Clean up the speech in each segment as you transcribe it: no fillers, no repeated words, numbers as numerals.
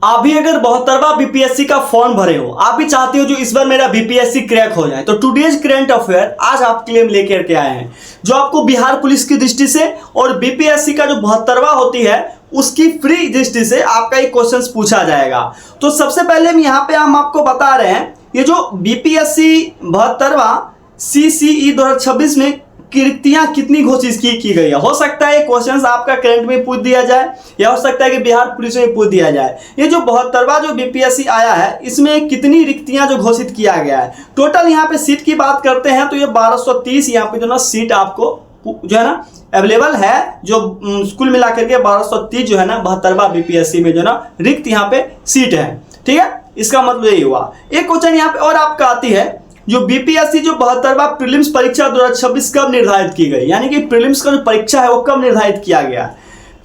आप भी अगर 72वां बीपीएससी का फॉर्म भरे हो, आप भी चाहते हो जो इस बार मेरा बीपीएससी क्रैक हो जाए, तो टुडेज करंट अफेयर आज आपके लिए हम लेकर के आए हैं जो आपको बिहार पुलिस की दृष्टि से और बीपीएससी का जो 72वां होती है उसकी फ्री दृष्टि से आपका एक क्वेश्चन पूछा जाएगा। तो सबसे पहले हम आपको बता रहे हैं ये जो बीपीएससी 72वां CCE 2026 में की रिक्तियां कितनी घोषित की गई है। हो सकता है ये क्वेश्चंस आपका करंट में पूछ दिया जाए या हो सकता है कि बिहार पुलिस में पूछ दिया जाए। ये जो 72वां जो बीपीएससी आया है इसमें कितनी रिक्तियां जो घोषित किया गया है। टोटल यहाँ पे सीट की बात करते हैं तो ये 1230 यहाँ पे जो ना सीट आपको जो है ना अवेलेबल है, जो कुल मिलाकर के 1230 जो है ना 72वां बीपीएससी में जो ना रिक्त यहाँ पे सीट है। ठीक है, इसका मतलब यही हुआ। एक क्वेश्चन यहाँ पे और आपका आती है जो बीपीएससी जो 72वां प्रीलिम्स परीक्षा 2026 कब निर्धारित की गई, यानी कि प्रीलिम्स का जो परीक्षा है वो कब निर्धारित किया गया।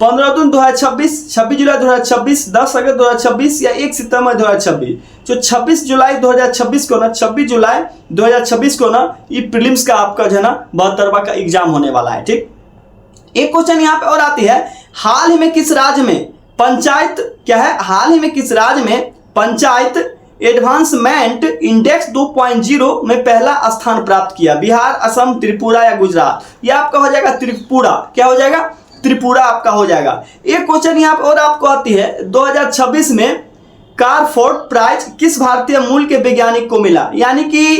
15 जून 2026, 26 जुलाई 2026, 10 अगस्त 2026 या 1 सितंबर 2026। जो 26 जुलाई 2026 को ना 26 जुलाई 2026 को ना ये प्रीलिम्स का आपका जो है ना 72वां का एग्जाम होने वाला है। ठीक, एक क्वेश्चन यहाँ पे और आती है, हाल ही में किस राज्य में पंचायत क्या है, हाल ही में किस राज्य में पंचायत एडवांसमेंट इंडेक्स 2.0 में पहला स्थान प्राप्त किया। बिहार, असम, त्रिपुरा या गुजरात। यह आपका हो जाएगा त्रिपुरा। क्या हो जाएगा? त्रिपुरा आपका हो जाएगा। एक क्वेश्चन यहाँ पर और आपको आती है, 2026 में कारफोर्ड प्राइज किस भारतीय मूल के वैज्ञानिक को मिला, यानी कि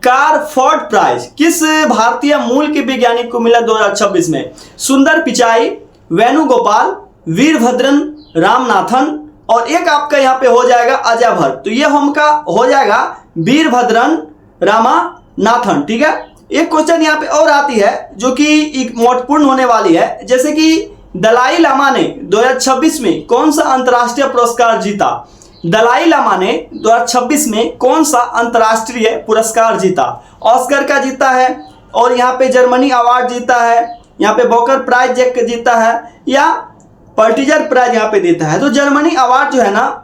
कारफोर्ड प्राइज किस भारतीय मूल के वैज्ञानिक को मिला 2026 में। सुंदर पिचाई, वेणुगोपाल, वीरभद्रन रामनाथन और एक आपका यहाँ पे हो जाएगा अजय भट्ट। तो ये हमका हो जाएगा वीरभद्रन रामनाथन। ठीक है, एक क्वेश्चन यहाँ पे और आती है जो कि महत्वपूर्ण होने वाली है, जैसे कि दलाई लामा ने 2026 में कौन सा अंतर्राष्ट्रीय पुरस्कार जीता। दलाई लामा ने 2026 में कौन सा अंतर्राष्ट्रीय पुरस्कार जीता। ऑस्कर का जीता है और यहाँ पे जर्मनी अवार्ड जीता है, यहाँ पे बॉकर प्राइज जीता है या पर्टिजर प्राइज यहाँ पे देता है। तो जर्मनी अवार्ड जो है ना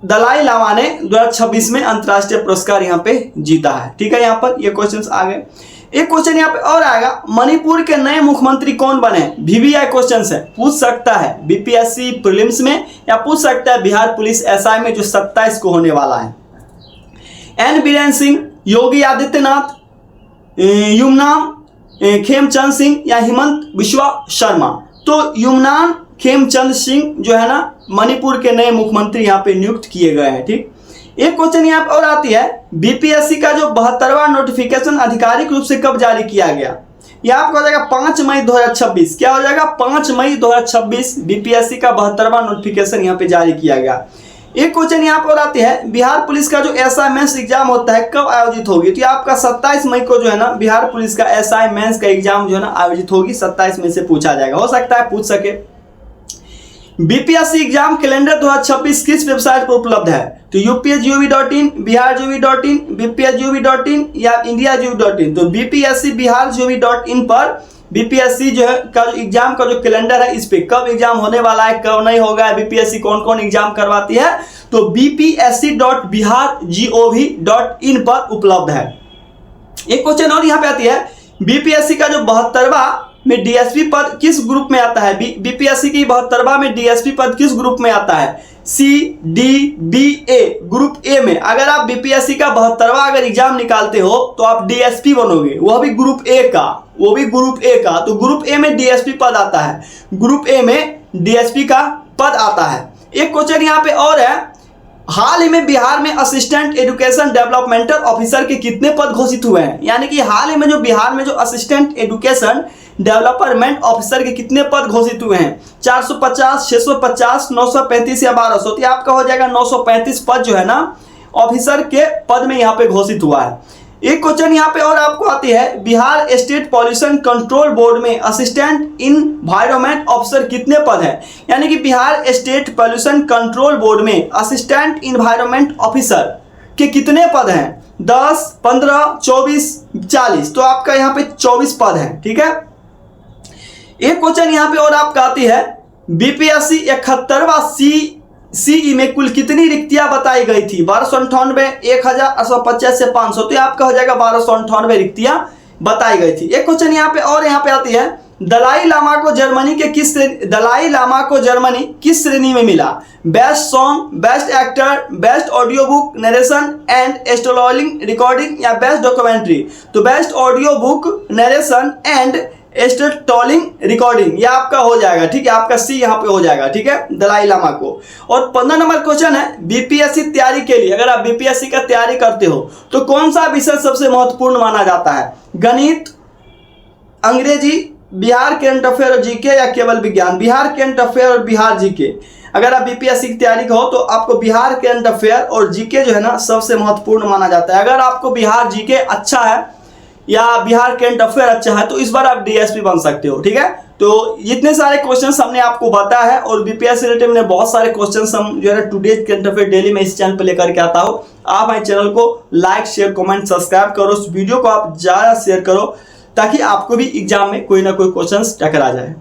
दलाई लामा ने 2026 में अंतर्राष्ट्रीय पुरस्कार यहाँ पे जीता है। ठीक है, यहाँ पर ये क्वेश्चंस आ गए। एक क्वेश्चन यहाँ पे और आएगा, मणिपुर के नए मुख्यमंत्री कौन बने। VVI क्वेश्चन है, पूछ सकता है बीपीएससी प्रीलिम्स में या पूछ सकता है बिहार पुलिस SI में जो 27 को होने वाला है। N बीरेन सिंह, योगी आदित्यनाथ, युमनाम खेमचंद सिंह या हिमंत बिश्वा शर्मा। तो युमनाम खेमचंद सिंह जो है ना मणिपुर के नए मुख्यमंत्री यहाँ पे नियुक्त किए गए हैं। ठीक, एक क्वेश्चन यहाँ पे और आती है, बीपीएससी का जो 72वां नोटिफिकेशन आधिकारिक रूप से कब जारी किया गया। यह आपको हो जाएगा 5 मई 2026। क्या हो जाएगा? 5 मई 2026 बीपीएससी का 72वां नोटिफिकेशन यहाँ पे जारी किया गया। एक क्वेश्चन यहाँ पर आती है, बिहार पुलिस का जो SI मेंस एग्जाम होता है कब आयोजित होगी। तो ये आपका 27 मई को जो है ना बिहार पुलिस का SI मेंस का एग्जाम जो है ना आयोजित होगी। 27 मई से पूछा जाएगा, हो सकता है पूछ सके। बीपीएससी एग्जाम कैलेंडर 2026 किस वेबसाइट पर उपलब्ध है। तो UPSGOV.in, bihargov.in, BPSGOV.in या indiagov.in। तो BPSC bihargov.in पर बीपीएससी जो है का जो एग्जाम का जो कैलेंडर है इस पे कब एग्जाम होने वाला है कब नहीं होगा, बीपीएससी कौन कौन एग्जाम करवाती है, तो bpsc.bihargov.in पर उपलब्ध है। एक क्वेश्चन और यहाँ पे आती है, बीपीएससी का जो 72वां में डीएसपी पद किस ग्रुप में आता है। बीपीएससी की 72वां में डीएसपी पद किस ग्रुप में आता है। CDBA ग्रुप ए में। अगर आप बीपीएससी का 72वां अगर एग्जाम निकालते हो तो आप डीएसपी बनोगे, वह भी ग्रुप ए का, वो भी ग्रुप ए का। तो ग्रुप ए में डीएसपी पद आता है, ग्रुप ए में डीएसपी का पद आता है। एक क्वेश्चन यहाँ पे और है, हाल ही में बिहार में असिस्टेंट एजुकेशन डेवलपमेंटल ऑफिसर के कितने पद घोषित हुए हैं, यानी कि हाल ही में जो बिहार में जो असिस्टेंट एजुकेशन डेवलपमेंट ऑफिसर के कितने पद घोषित हुए हैं। 450, 650, 935 या 1200। तो आपका हो जाएगा 935 पद जो है ना ऑफिसर के पद में यहाँ पे घोषित हुआ है। एक क्वेश्चन यहाँ पे और आपको आती है, Bihar state pollution control board में असिस्टेंट इन्वायरमेंट ऑफिसर कितने पद है, यानी कि Bihar state pollution control board में असिस्टेंट इन्वायरमेंट ऑफिसर के कितने पद हैं। 10, 15, 24, 40। तो आपका यहाँ पे 24 पद है। ठीक है, एक क्वेश्चन यहाँ पे और आपका आती है, बीपीएससी 71वां CE में कुल कितनी रिक्तियां बताई गई थी। 1298, 1850 से 500। तो आपका हो जाएगा 1298 रिक्तियां बताई गई थी। एक क्वेश्चन यहाँ पे और यहाँ पे आती है, दलाई लामा को जर्मनी किस श्रेणी में मिला? Best song, best actor, best audio book narration and storytelling recording या बेस्ट डॉक्यूमेंट्री? तो best audio book narration and storytelling recording, यह आपका हो जाएगा, ठीक है, आपका सी यहाँ पे हो जाएगा, ठीक है, दलाई लामा को। और 15 नंबर क्वेश्चन है, बीपीएससी तैयारी के लिए, अगर आप बीपीएससी का तैयारी करते हो तो कौन सा विषय सबसे महत्वपूर्ण माना जाता है? गणित, अंग्रेजी, बिहार करंट अफेयर और जीके या केवल विज्ञान? बिहार करंट अफेयर और बिहार जीके। अगर आप बीपीएससी की तैयारी हो तो आपको बिहार करंट अफेयर और जीके जो है ना सबसे महत्वपूर्ण माना जाता है। अगर आपको बिहार जीके अच्छा है या बिहार करंट अफेयर अच्छा है तो इस बार आप डीएसपी बन सकते हो, ठीक है। तो इतने सारे क्वेश्चंस हमने आपको बताया है और बीपीएससी रिलेटेड में बहुत सारे क्वेश्चंस हम जो है ना टुडेज करंट अफेयर डेली में इस चैनल पर लेकर के आता हूँ। आप हमारे चैनल को लाइक, शेयर, कमेंट, सब्सक्राइब करो, इस वीडियो को आप ज़्यादा शेयर करो ताकि आपको भी एग्जाम में कोई ना कोई क्वेश्चंस टकरा जाए।